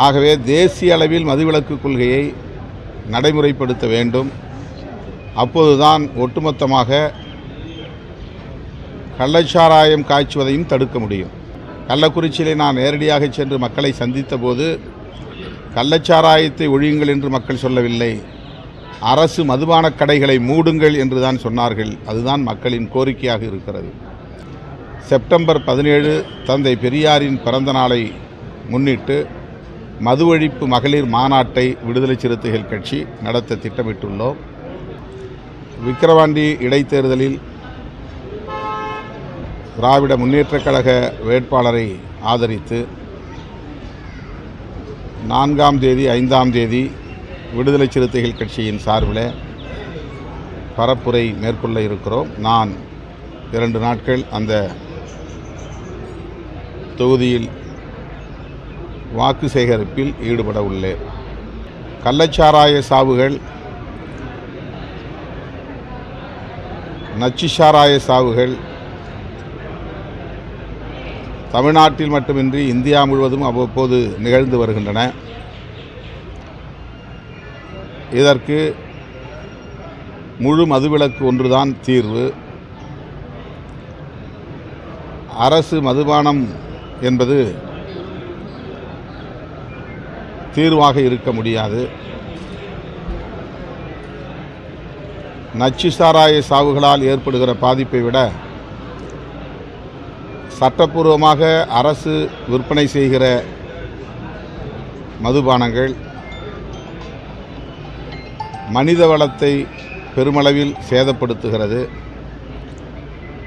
ஆகவே தேசிய அளவில் மதுவிலக்கு கொள்கையை நடைமுறைப்படுத்த வேண்டும். அப்போதுதான் ஒட்டுமொத்தமாக கள்ளச்சாராயம் காய்ச்சுவதையும் தடுக்க முடியும். கள்ளக்குறிச்சியிலே நான் நேரடியாக சென்று மக்களை சந்தித்த போது கள்ளச்சாராயத்தை ஒழியுங்கள் என்று மக்கள் சொல்லவில்லை, அரசு மதுபான கடைகளை மூடுங்கள் என்று தான் சொன்னார்கள். அதுதான் மக்களின் கோரிக்கையாக இருக்கிறது. செப்டம்பர் 17 தந்தை பெரியாரின் பிறந்த நாளை முன்னிட்டு மது ஒழிப்பு மகளிர் மாநாட்டை விடுதலை சிறுத்தைகள் கட்சி நடத்த திட்டமிட்டுள்ளோம். விக்கிரவாண்டி இடைத்தேர்தலில் திராவிட முன்னேற்றக் கழக வேட்பாளரை ஆதரித்து 4ஆம் தேதி 5ஆம் தேதி விடுதலை சிறுத்தைகள் கட்சியின் சார்பில் பரப்புரை மேற்கொள்ள இருக்கிறோம். நான் 2 நாட்கள் அந்த தொகுதியில் வாக்கு சேகரிப்பில் ஈடுபட உள்ளேன். கள்ளச்சாராய சாவுகள், நச்சு சாராய சாவுகள் தமிழ்நாட்டில் மட்டுமின்றி இந்தியா முழுவதும் அவ்வப்போது நிகழ்ந்து வருகின்றன. இதற்கு முழு மதுவிலக்கு ஒன்றுதான் தீர்வு. அரசு மதுபானம் என்பது தீர்வாக இருக்க முடியாது. நச்சு சாராய சாவுகளால் ஏற்படுகிற பாதிப்பை விட சட்டப்பூர்வமாக அரசு விற்பனை செய்கிற மதுபானங்கள் மனித வளத்தை பெருமளவில் சேதப்படுத்துகிறது.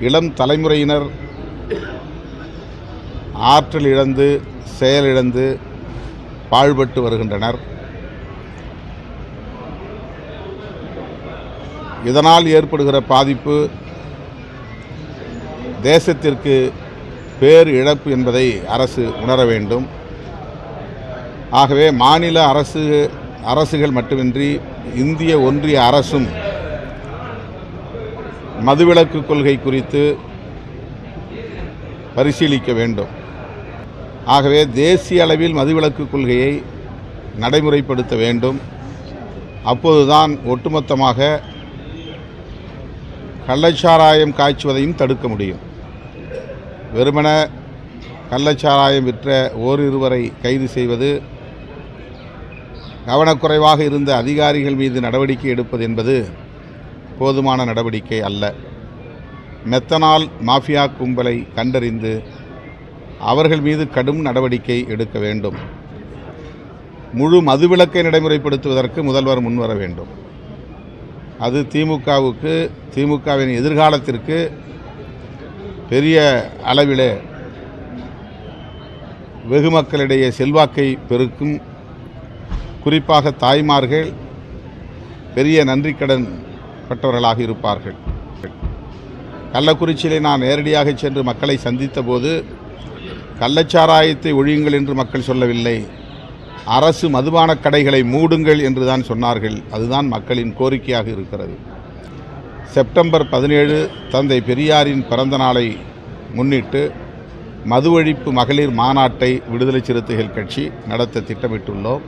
இளம் தலைமுறையினர் ஆற்றல் இழந்து செயலிழந்து பாழ்பட்டு வருகின்றனர். இதனால் ஏற்படுகிற பாதிப்பு தேசத்திற்கு பேர் இழப்பு என்பதை அரசு உணர வேண்டும். ஆகவே மாநில அரசுகள் மட்டுமின்றி இந்திய ஒன்றிய அரசும் மதுவிலக்கு கொள்கை குறித்து பரிசீலிக்க வேண்டும். ஆகவே தேசிய அளவில் மதுவிலக்கு கொள்கையை நடைமுறைப்படுத்த வேண்டும். அப்போதுதான் ஒட்டுமொத்தமாக கள்ளச்சாராயம் காய்ச்சுவதையும் தடுக்க முடியும். வெறுமன கள்ளச்சாராயம் விற்ற ஓரிருவரை கைது செய்வது, கவனக்குறைவாக இருந்த அதிகாரிகள் மீது நடவடிக்கை எடுப்பது என்பது போதுமான நடவடிக்கை அல்ல. மெத்தனால் மாஃபியா கும்பலை கண்டறிந்து அவர்கள் மீது கடும் நடவடிக்கை எடுக்க வேண்டும். முழு மதுவிலக்கை நடைமுறைப்படுத்துவதற்கு முதல்வர் முன்வர வேண்டும். அது திமுகவின் எதிர்காலத்திற்கு பெரிய அளவிலே வெகு மக்களிடையே செல்வாக்கை பெருக்கும். குறிப்பாக தாய்மார்கள் பெரிய நன்றிக்கடன் பட்டவர்களாக இருப்பார்கள். கள்ளக்குறிச்சியிலே நான் நேரடியாக சென்று மக்களை சந்தித்த போது கள்ளச்சாராயத்தை ஒழியுங்கள் என்று மக்கள் சொல்லவில்லை, அரசு மதுபான கடைகளை மூடுங்கள் என்று தான் சொன்னார்கள். அதுதான் மக்களின் கோரிக்கையாக இருக்கிறது. செப்டம்பர் 17 தந்தை பெரியாரின் பிறந்த நாளை முன்னிட்டு மது ஒழிப்பு மகளிர் மாநாட்டை விடுதலை சிறுத்தைகள் கட்சி நடத்த திட்டமிட்டுள்ளோம்.